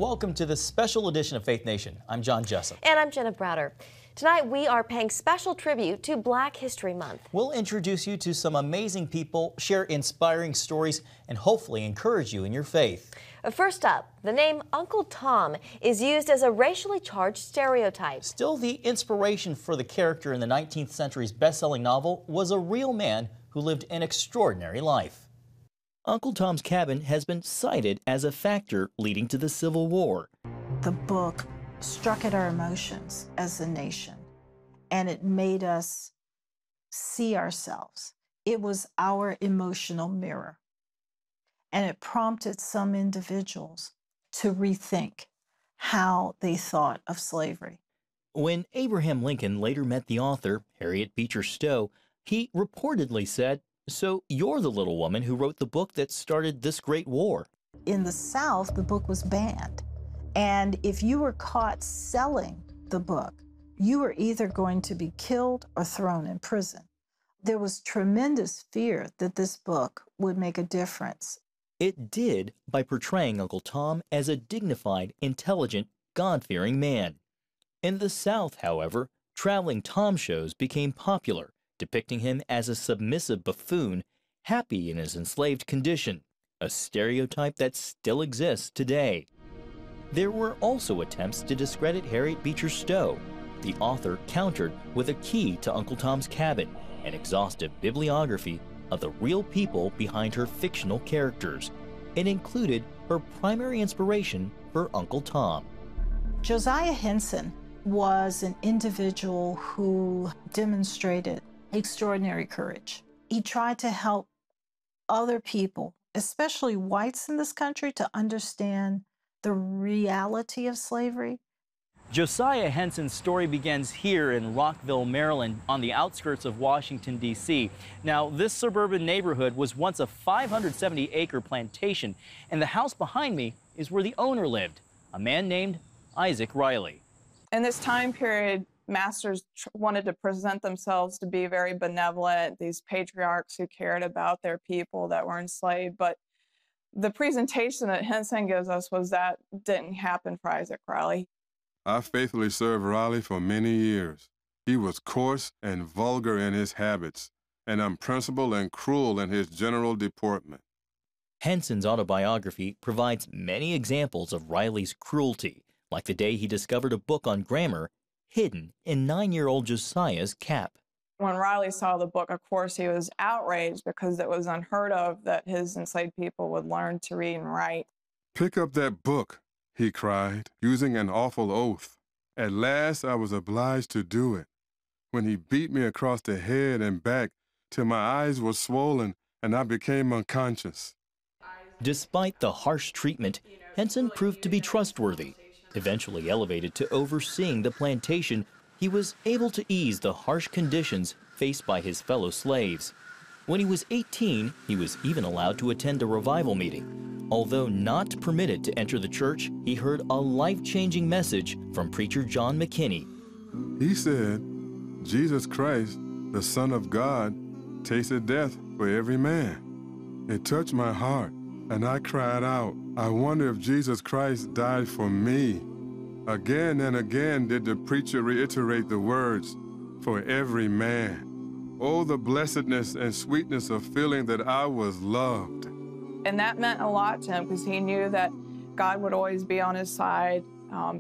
welcome to this special edition of Faith Nation. I'm John Jessup. And I'm Jenna Browder. Tonight we are paying special tribute to Black History Month. We'll introduce you to some amazing people, share inspiring stories, and hopefully encourage you in your faith. First up, the name Uncle Tom is used as a racially charged stereotype. Still, the inspiration for the character in the 19th century's best-selling novel was a real man who lived an extraordinary life. Uncle Tom's Cabin has been cited as a factor leading to the Civil War. The book struck at our emotions as a nation, and it made us see ourselves. It was our emotional mirror, and it prompted some individuals to rethink how they thought of slavery. When Abraham Lincoln later met the author, Harriet Beecher Stowe, he reportedly said, "So you're the little woman who wrote the book that started this great war." In the South, the book was banned. And if you were caught selling the book, you were either going to be killed or thrown in prison. There was tremendous fear that this book would make a difference. It did by portraying Uncle Tom as a dignified, intelligent, God-fearing man. In the South, however, traveling Tom shows became popular, depicting him as a submissive buffoon, happy in his enslaved condition, a stereotype that still exists today. There were also attempts to discredit Harriet Beecher Stowe. The author countered with a key to Uncle Tom's Cabin, an exhaustive bibliography of the real people behind her fictional characters. It included her primary inspiration for Uncle Tom. Josiah Henson was an individual who demonstrated extraordinary courage. He tried to help other people, especially whites in this country, to understand the reality of slavery. Josiah Henson's story begins here in Rockville, Maryland, on the outskirts of Washington, D.C. Now, this suburban neighborhood was once a 570-acre plantation, and the house behind me is where the owner lived, a man named Isaac Riley. In this time period, masters wanted to present themselves to be very benevolent, these patriarchs who cared about their people that were enslaved. But the presentation that Henson gives us was that didn't happen for Isaac Riley. I faithfully served Riley for many years. He was coarse and vulgar in his habits, and unprincipled and cruel in his general deportment. Henson's autobiography provides many examples of Riley's cruelty, like the day he discovered a book on grammar hidden in 9-year-old Josiah's cap. When Riley saw the book, of course, he was outraged because it was unheard of that his enslaved people would learn to read and write. "Pick up that book," he cried, using an awful oath. At last, I was obliged to do it, when he beat me across the head and back till my eyes were swollen and I became unconscious. Despite the harsh treatment, Henson proved to be trustworthy. Eventually elevated to overseeing the plantation, he was able to ease the harsh conditions faced by his fellow slaves. When he was 18, he was even allowed to attend a revival meeting. Although not permitted to enter the church, he heard a life-changing message from preacher John McKinney. He said, "Jesus Christ, the Son of God, tasted death for every man." It touched my heart, and I cried out, "I wonder if Jesus Christ died for me." Again and again did the preacher reiterate the words, "for every man." Oh, the blessedness and sweetness of feeling that I was loved. And that meant a lot to him because he knew that God would always be on his side.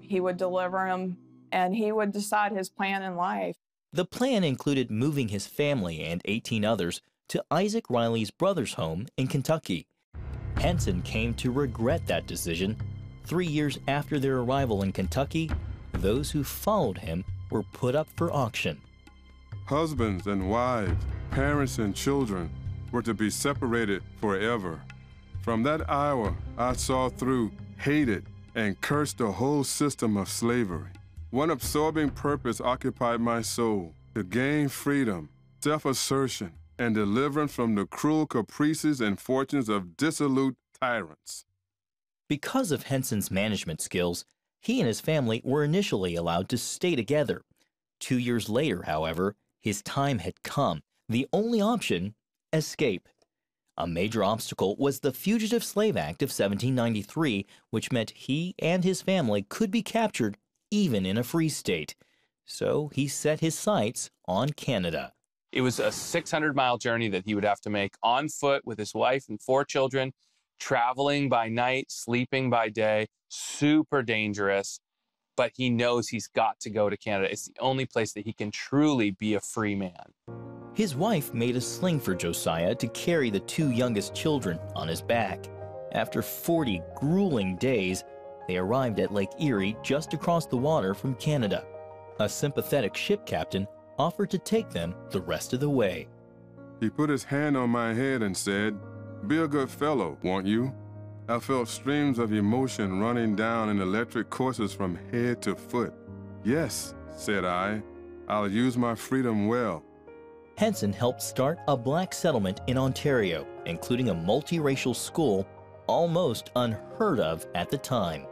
He would deliver him, and he would decide his plan in life. The plan included moving his family and 18 others to Isaac Riley's brother's home in Kentucky. Henson came to regret that decision. 3 years after their arrival in Kentucky, those who followed him were put up for auction. Husbands and wives, parents and children were to be separated forever. From that hour, I saw through, hated, and cursed the whole system of slavery. One absorbing purpose occupied my soul: to gain freedom, self-assertion, and deliverance from the cruel caprices and fortunes of dissolute tyrants. Because of Henson's management skills, he and his family were initially allowed to stay together. 2 years later, however, his time had come. The only option, escape. A major obstacle was the Fugitive Slave Act of 1793, which meant he and his family could be captured even in a free state. So he set his sights on Canada. It was a 600-mile journey that he would have to make on foot with his wife and 4 children, traveling by night, sleeping by day, super dangerous. But he knows he's got to go to Canada. It's the only place that he can truly be a free man. His wife made a sling for Josiah to carry the 2 youngest children on his back. After 40 grueling days, they arrived at Lake Erie just across the water from Canada. A sympathetic ship captain offered to take them the rest of the way. He put his hand on my head and said, "Be a good fellow, won't you?" I felt streams of emotion running down in electric courses from head to foot. "Yes," said I, "I'll use my freedom well." Henson helped start a black settlement in Ontario, including a multiracial school, almost unheard of at the time.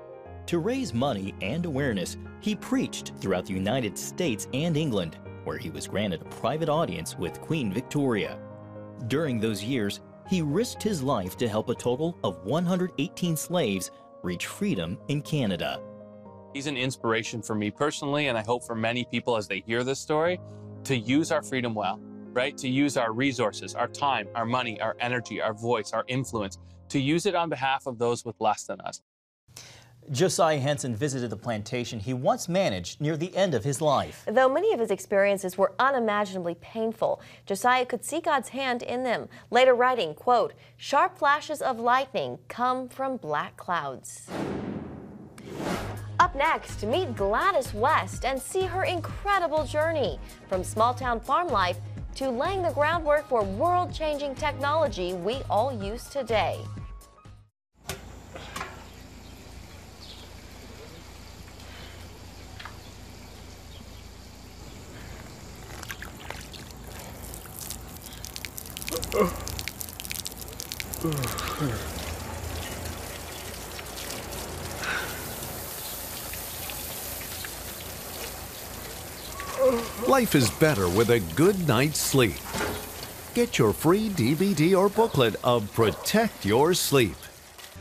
To raise money and awareness, he preached throughout the United States and England, where he was granted a private audience with Queen Victoria. During those years, he risked his life to help a total of 118 slaves reach freedom in Canada. He's an inspiration for me personally, and I hope for many people as they hear this story, to use our freedom well, right? To use our resources, our time, our money, our energy, our voice, our influence, to use it on behalf of those with less than us. Josiah Henson visited the plantation he once managed near the end of his life. Though many of his experiences were unimaginably painful, Josiah could see God's hand in them, later writing, quote, "Sharp flashes of lightning come from black clouds." Up next, meet Gladys West and see her incredible journey from small-town farm life to laying the groundwork for world-changing technology we all use today. Life is better with a good night's sleep. Get your free DVD or booklet of Protect Your Sleep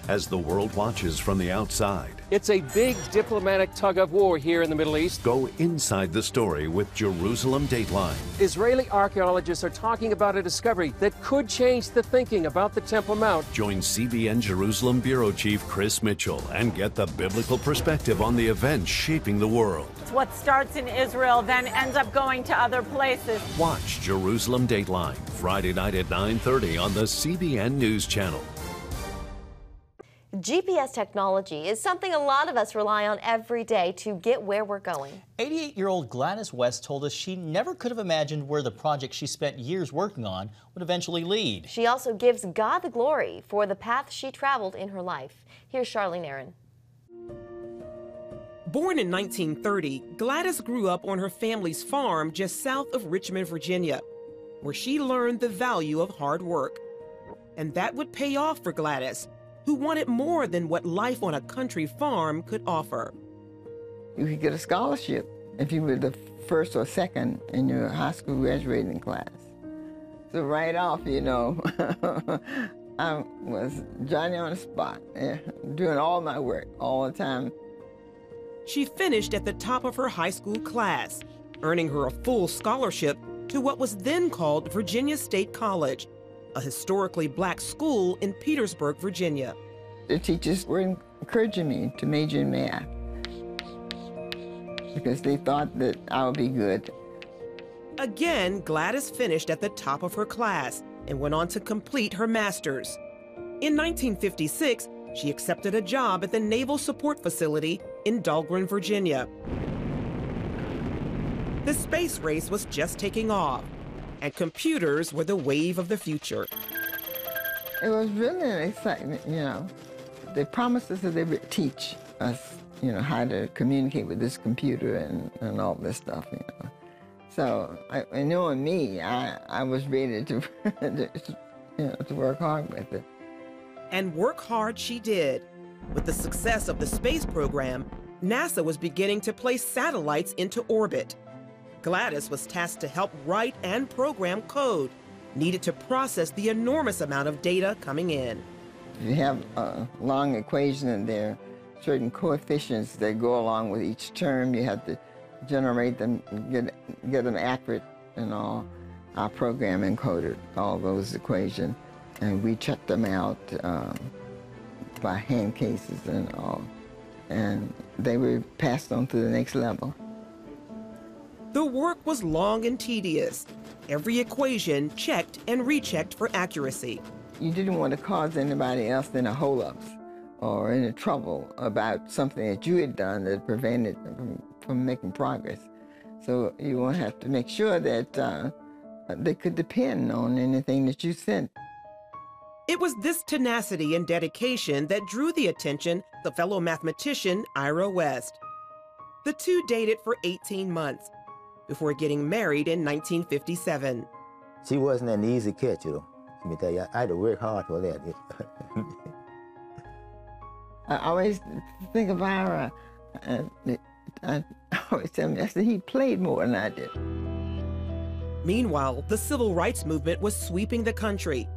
as the world watches from the outside. It's a big diplomatic tug of war here in the Middle East. Go inside the story with Jerusalem Dateline. Israeli archaeologists are talking about a discovery that could change the thinking about the Temple Mount. Join CBN Jerusalem Bureau Chief Chris Mitchell and get the biblical perspective on the events shaping the world. What starts in Israel then ends up going to other places. Watch Jerusalem Dateline Friday night at 9:30 on the CBN News Channel. GPS technology is something a lot of us rely on every day to get where we're going. 88-year-old Gladys West told us she never could have imagined where the project she spent years working on would eventually lead. She also gives God the glory for the path she traveled in her life. Here's Charlene Aaron. Born in 1930, Gladys grew up on her family's farm just south of Richmond, Virginia, where she learned the value of hard work. And that would pay off for Gladys, who wanted more than what life on a country farm could offer. You could get a scholarship if you were the first or second in your high school graduating class. So right off, you know, I was Johnny on the spot, doing all my work all the time. She finished at the top of her high school class, earning her a full scholarship to what was then called Virginia State College, a historically black school in Petersburg, Virginia. The teachers were encouraging me to major in math because they thought that I would be good. Again, Gladys finished at the top of her class and went on to complete her master's. In 1956, she accepted a job at the Naval Support Facility in Dahlgren, Virginia. The space race was just taking off, and computers were the wave of the future. It was really an excitement, you know. They promised us that they would teach us, you know, how to communicate with this computer and all this stuff, you know. So, knowing me, I was ready to, to work hard with it. And work hard she did. With the success of the space program, NASA was beginning to place satellites into orbit. Gladys was tasked to help write and program code needed to process the enormous amount of data coming in. You have a long equation and there are certain coefficients that go along with each term. You have to generate them, get them accurate and all. Our program encoded all those equations, and we checked them out by hand cases and all. And they were passed on to the next level. The work was long and tedious. Every equation checked and rechecked for accuracy. You didn't want to cause anybody else any holdups or any trouble about something that you had done that prevented from making progress. So you want to have to make sure that they could depend on anything that you sent. It was this tenacity and dedication that drew the attention of the fellow mathematician Ira West. The two dated for 18 months before getting married in 1957. She wasn't an easy catch, you know. Let me tell you, I had to work hard for that. I always think of Ira. I always tell him, I said, he played more than I did. Meanwhile, the civil rights movement was sweeping the country.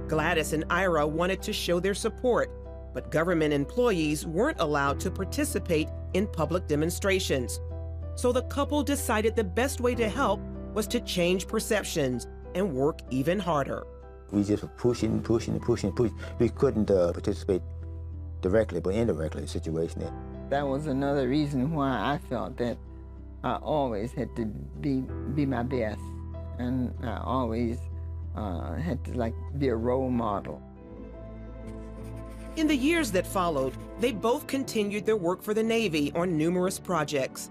Gladys and Ira wanted to show their support, but government employees weren't allowed to participate in public demonstrations. So the couple decided the best way to help was to change perceptions and work even harder. We just were pushing. We couldn't participate directly, but indirectly in the situation. That was another reason why I felt that I always had to be my best, and I always had to be a role model. In the years that followed, they both continued their work for the Navy on numerous projects.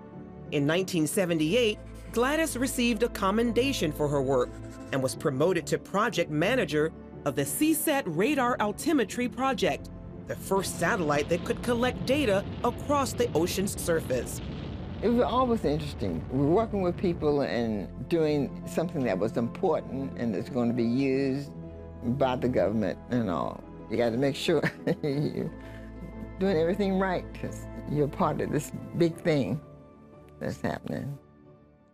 In 1978, Gladys received a commendation for her work and was promoted to project manager of the CSAT radar altimetry project, the first satellite that could collect data across the ocean's surface. It was always interesting. We were working with people and doing something that was important and that's going to be used by the government and all. You got to make sure you're doing everything right because you're part of this big thing that's happening.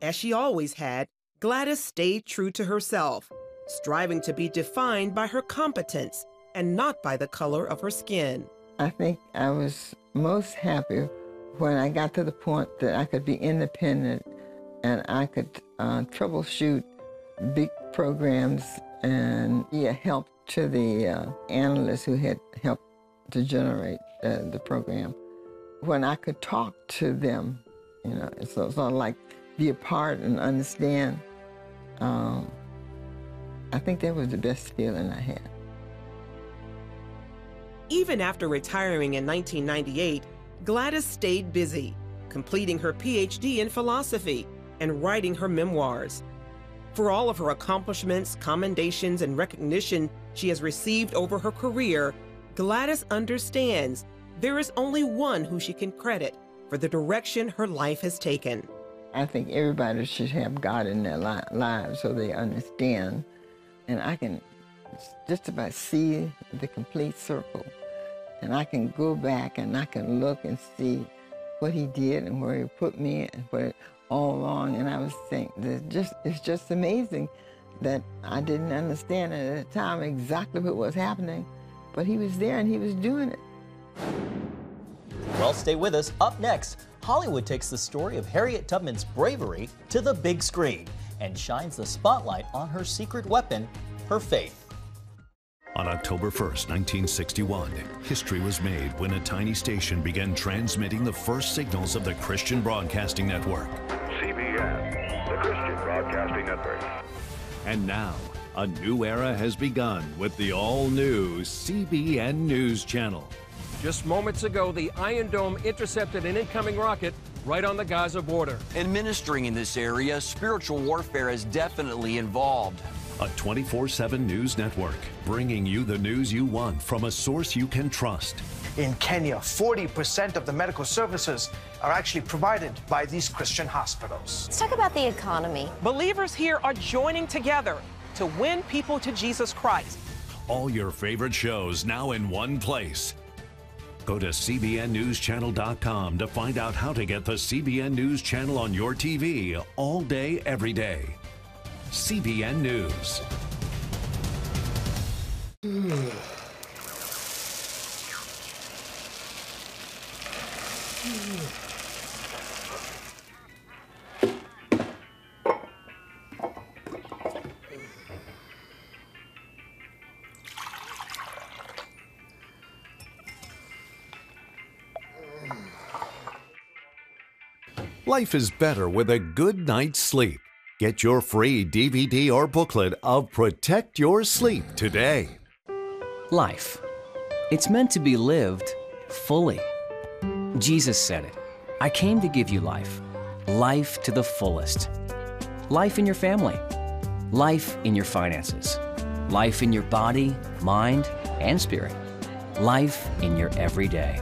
As she always had, Gladys stayed true to herself, striving to be defined by her competence and not by the color of her skin. I think I was most happy when I got to the point that I could be independent and I could troubleshoot big programs and help to the analysts who had helped to generate the program. When I could talk to them, it's sort of like be a part and understand. I think that was the best feeling I had. Even after retiring in 1998, Gladys stayed busy, completing her PhD in philosophy and writing her memoirs. For all of her accomplishments, commendations, and recognition she has received over her career, Gladys understands there is only one who she can credit for the direction her life has taken. I think everybody should have God in their lives so they understand. And I can just about see the complete circle. And I can go back and I can look and see what he did and where he put me and where all along. And I was thinking, it's just amazing that I didn't understand at the time exactly what was happening, but he was there and he was doing it. Well, stay with us. Up next, Hollywood takes the story of Harriet Tubman's bravery to the big screen and shines the spotlight on her secret weapon, her faith. On October 1st, 1961, history was made when a tiny station began transmitting the first signals of the Christian Broadcasting Network. CBN, the Christian Broadcasting Network. And now, a new era has begun with the all-new CBN News Channel. Just moments ago, the Iron Dome intercepted an incoming rocket right on the Gaza border. Administering in this area, spiritual warfare is definitely involved. A 24/7 news network, bringing you the news you want from a source you can trust. In Kenya, 40% of the medical services are actually provided by these Christian hospitals. Let's talk about the economy. Believers here are joining together to win people to Jesus Christ. All your favorite shows now in one place. Go to CBNNewsChannel.com to find out how to get the CBN News Channel on your TV all day, every day. CBN News. Life is better with a good night's sleep. Get your free DVD or booklet of Protect Your Sleep today. Life. It's meant to be lived fully. Jesus said it. I came to give you life. Life to the fullest. Life in your family. Life in your finances. Life in your body, mind, and spirit. Life in your everyday.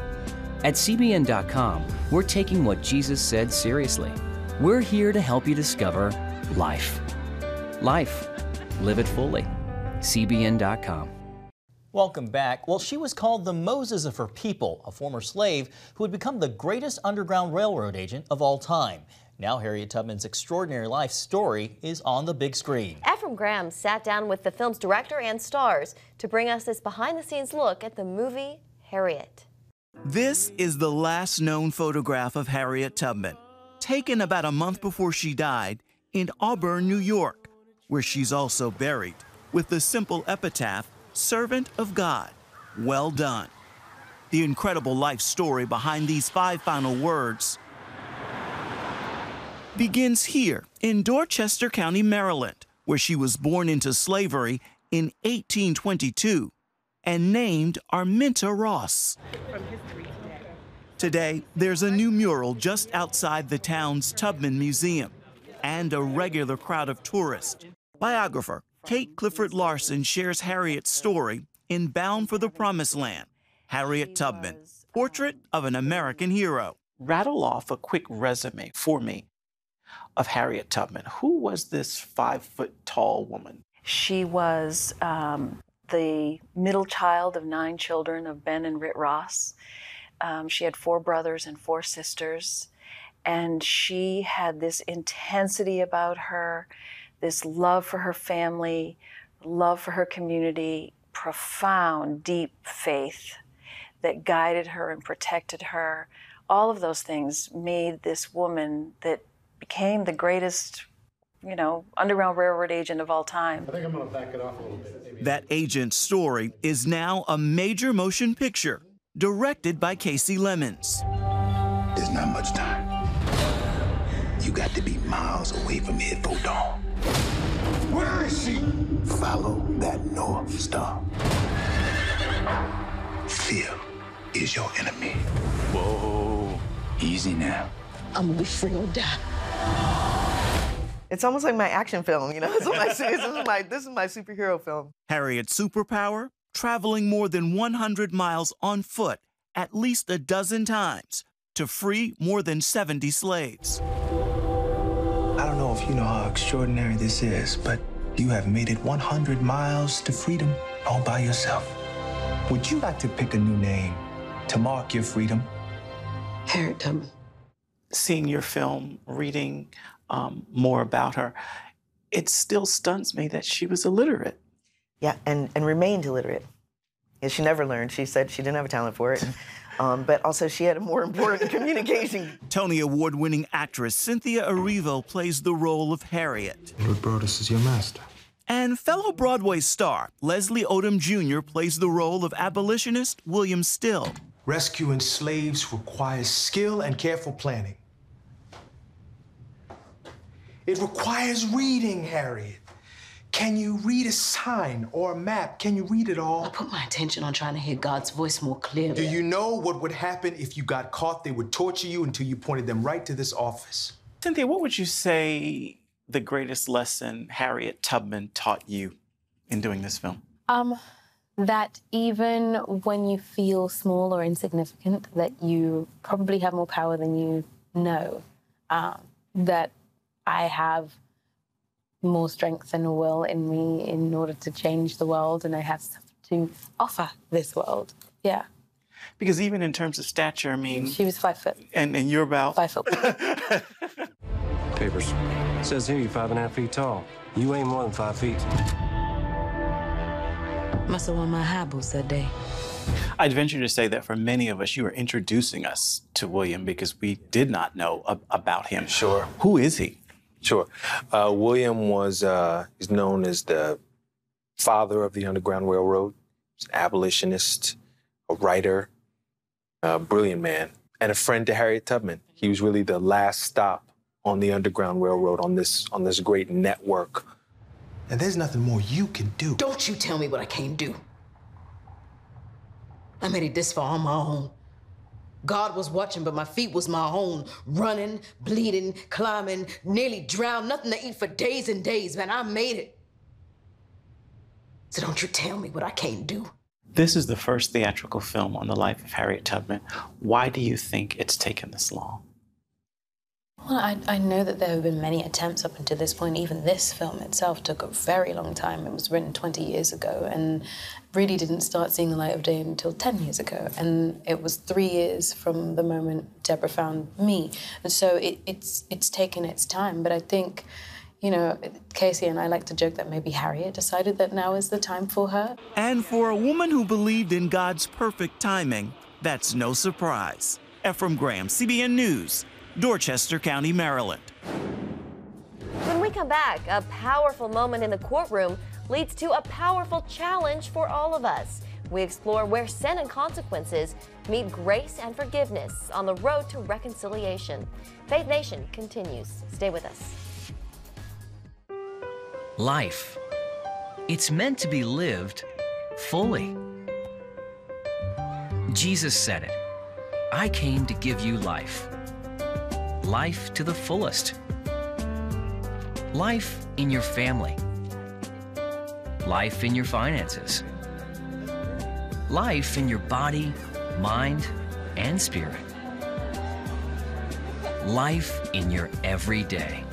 At CBN.com, we're taking what Jesus said seriously. We're here to help you discover life. Life. Live it fully. CBN.com. Welcome back. Well, she was called the Moses of her people, a former slave who had become the greatest Underground Railroad agent of all time. Now Harriet Tubman's extraordinary life story is on the big screen. Ephraim Graham sat down with the film's director and stars to bring us this behind-the-scenes look at the movie Harriet. This is the last known photograph of Harriet Tubman, taken about a month before she died in Auburn, New York, where she's also buried, with the simple epitaph, "Servant of God, well done." The incredible life story behind these 5 final words begins here in Dorchester County, Maryland, where she was born into slavery in 1822 and named Arminta Ross. Today, there's a new mural just outside the town's Tubman Museum and a regular crowd of tourists. Biographer Kate Clifford Larson shares Harriet's story in Bound for the Promised Land. Harriet Tubman, Portrait of an American Hero. Rattle off a quick resume for me of Harriet Tubman. Who was this 5-foot-tall woman? She was the middle child of 9 children of Ben and Rit Ross. She had 4 brothers and 4 sisters, and she had this intensity about her, this love for her family, love for her community, profound, deep faith that guided her and protected her. All of those things made this woman that became the greatest, Underground Railroad agent of all time. I think I'm going to back it off a little bit. That agent's story is now a major motion picture, directed by Casey Lemons. There's not much time. You got to be miles away from here before dawn. Where is she? Follow that North Star. Fear is your enemy. Whoa. Easy now. I'm gonna be free or die. It's almost like my action film, This is my superhero film. Harriet's superpower? Traveling more than 100 miles on foot at least a dozen times to free more than 70 slaves. I don't know if you know how extraordinary this is, but you have made it 100 miles to freedom all by yourself. Would you like to pick a new name to mark your freedom? Harriet Tubman. Seeing your film, reading more about her, it still stuns me that she was illiterate. Yeah, and remained illiterate. And she never learned. She said she didn't have a talent for it. But also she had a more important communication. Tony Award-winning actress Cynthia Erivo plays the role of Harriet. Lord Brodus is your master. And fellow Broadway star Leslie Odom Jr. plays the role of abolitionist William Still. Rescuing slaves requires skill and careful planning. It requires reading, Harriet. Can you read a sign or a map? Can you read it all? I put my attention on trying to hear God's voice more clearly. Do you know what would happen if you got caught? They would torture you until you pointed them right to this office. Cynthia, what would you say the greatest lesson Harriet Tubman taught you in doing this film? That even when you feel small or insignificant, that you probably have more power than you know. That I have more strength and will in me in order to change the world, and I have stuff to offer this world. Yeah. Because even in terms of stature, I mean... She was 5 foot. And you're about... 5 foot. Papers. It says here you're 5.5 feet tall. You ain't more than 5 feet. Must have won my high boots that day. I'd venture to say that for many of us, you are introducing us to William because we did not know about him. Sure. Who is he? Sure. William was is known as the father of the Underground Railroad. He's an abolitionist, a writer, a brilliant man, and a friend to Harriet Tubman. He was really the last stop on the Underground Railroad, on this great network. And there's nothing more you can do. Don't you tell me what I can't do. I made it this far on my own. God was watching, but my feet was my own. Running, bleeding, climbing, nearly drowned, nothing to eat for days and days, man. I made it. So don't you tell me what I can't do. This is the first theatrical film on the life of Harriet Tubman. Why do you think it's taken this long? Well, I know that there have been many attempts up until this point. Even this film itself took a very long time. It was written 20 years ago and really didn't start seeing the light of day until 10 years ago. And it was 3 years from the moment Deborah found me. And so it's taken its time. But I think, you know, Casey and I like to joke that maybe Harriet decided that now is the time for her. And for a woman who believed in God's perfect timing, that's no surprise. Ephraim Graham, CBN News, Dorchester County, Maryland. When we come back, a powerful moment in the courtroom leads to a powerful challenge for all of us. We explore where sin and consequences meet grace and forgiveness on the road to reconciliation. Faith Nation continues. Stay with us. Life. It's meant to be lived fully. Jesus said it. I came to give you life. Life to the fullest. Life in your family. Life in your finances. Life in your body, mind, and spirit. Life in your everyday.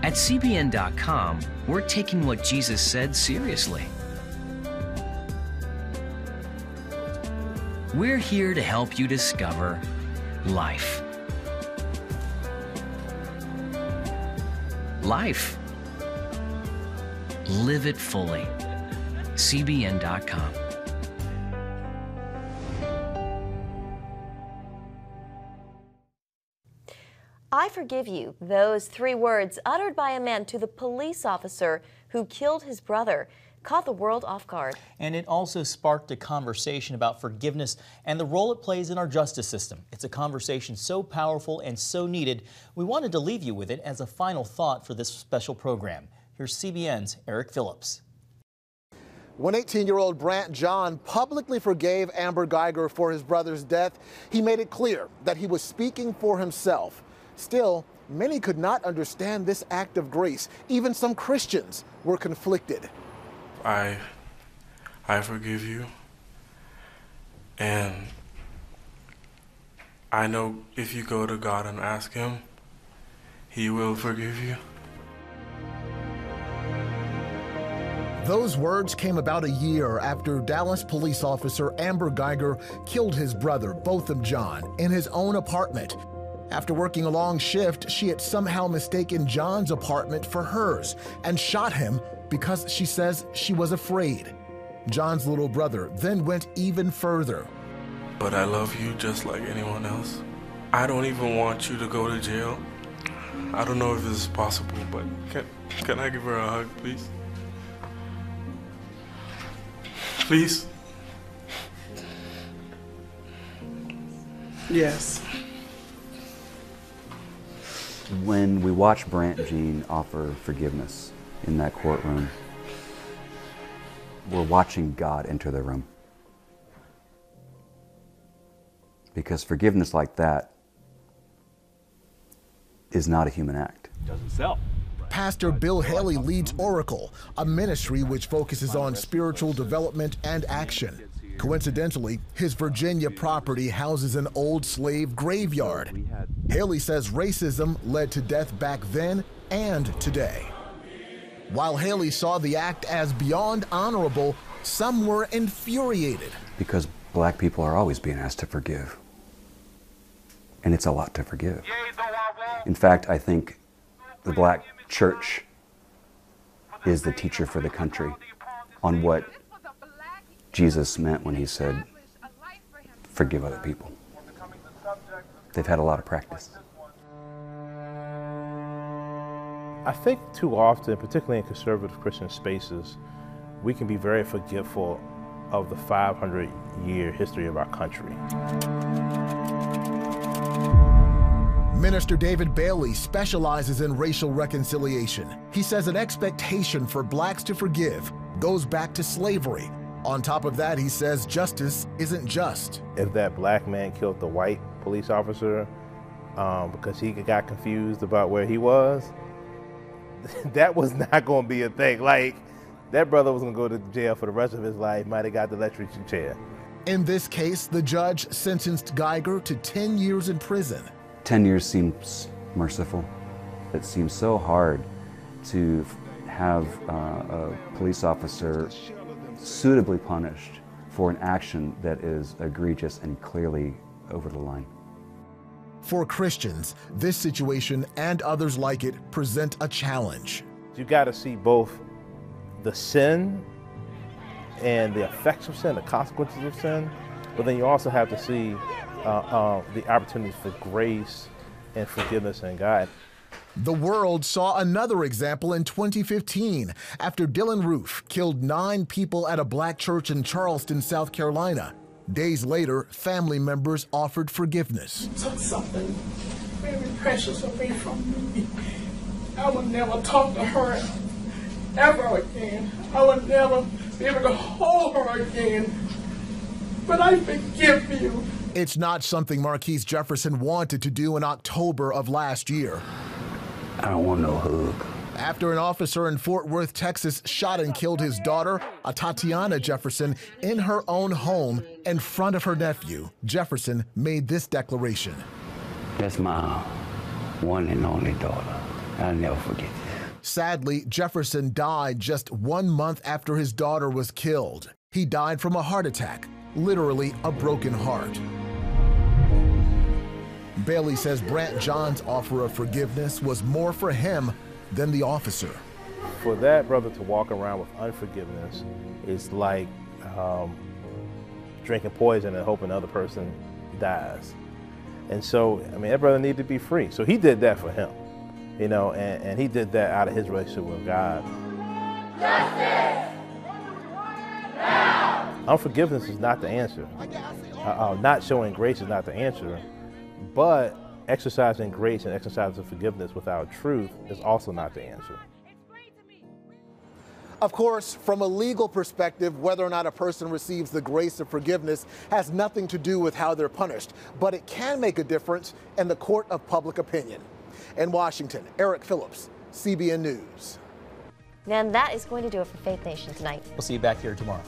At CBN.com, we're taking what Jesus said seriously. We're here to help you discover life. Life. Live it fully. CBN.com. I forgive you. Those 3 words uttered by a man to the police officer who killed his brother caught the world off guard. And it also sparked a conversation about forgiveness and the role it plays in our justice system. It's a conversation so powerful and so needed, we wanted to leave you with it as a final thought for this special program. Here's CBN's Eric Phillips. When 18-year-old Brant John publicly forgave Amber Geiger for his brother's death, he made it clear that he was speaking for himself. Still, many could not understand this act of grace. Even some Christians were conflicted. I forgive you, and I know if you go to God and ask Him, He will forgive you. Those words came about a year after Dallas police officer Amber Geiger killed his brother, Botham John, in his own apartment. After working a long shift, she had somehow mistaken John's apartment for hers and shot him because she says she was afraid. John's little brother then went even further. But I love you just like anyone else. I don't even want you to go to jail. I don't know if this is possible, but can I give her a hug, please? Please? Yes. When we watch Brant Jean offer forgiveness in that courtroom, we're watching God enter the room. Because forgiveness like that is not a human act. Doesn't sell. Pastor Bill Haley leads Oracle, a ministry which focuses on spiritual development and action. Coincidentally, his Virginia property houses an old slave graveyard. Haley says racism led to death back then and today. While Haley saw the act as beyond honorable, some were infuriated. Because black people are always being asked to forgive. And it's a lot to forgive. In fact, I think the black church is the teacher for the country on what Jesus meant when he said, forgive other people. They've had a lot of practice. I think too often, particularly in conservative Christian spaces, we can be very forgetful of the 500-year history of our country. Minister David Bailey specializes in racial reconciliation. He says an expectation for blacks to forgive goes back to slavery. On top of that, he says justice isn't just. If that black man killed the white police officer because he got confused about where he was, that was not going to be a thing. Like, that brother was going to go to jail for the rest of his life, might have got the electric chair. In this case, the judge sentenced Geiger to 10 years in prison. 10 years seems merciful. It seems so hard to have a police officer suitably punished for an action that is egregious and clearly over the line. For Christians, this situation and others like it present a challenge. You got to see both the sin and the effects of sin, the consequences of sin, but then you also have to see the opportunities for grace and forgiveness in God. The world saw another example in 2015 after Dylan Roof killed 9 people at a black church in Charleston, South Carolina. Days later, family members offered forgiveness. Took something very precious away from me. I would never talk to her ever again. I would never be able to hold her again. But I forgive you. It's not something Marquise Jefferson wanted to do in October of last year. I don't want no hug. After an officer in Fort Worth, Texas, shot and killed his daughter, Tatiana Jefferson, in her own home in front of her nephew, Jefferson made this declaration. That's my one and only daughter. I'll never forget it. Sadly, Jefferson died just 1 month after his daughter was killed. He died from a heart attack, literally a broken heart. Bailey says Brant John's offer of forgiveness was more for him than the officer. For that brother to walk around with unforgiveness is like drinking poison and hoping the other person dies. And so, I mean, that brother needed to be free. So he did that for him, you know, and he did that out of his relationship with God. Justice! Now! Unforgiveness is not the answer. Not showing grace is not the answer. But exercising grace and exercising forgiveness without truth is also not the answer. Of course, from a legal perspective, whether or not a person receives the grace of forgiveness has nothing to do with how they're punished, but it can make a difference in the court of public opinion. In Washington, Eric Phillips, CBN News. And that is going to do it for Faith Nation tonight. We'll see you back here tomorrow.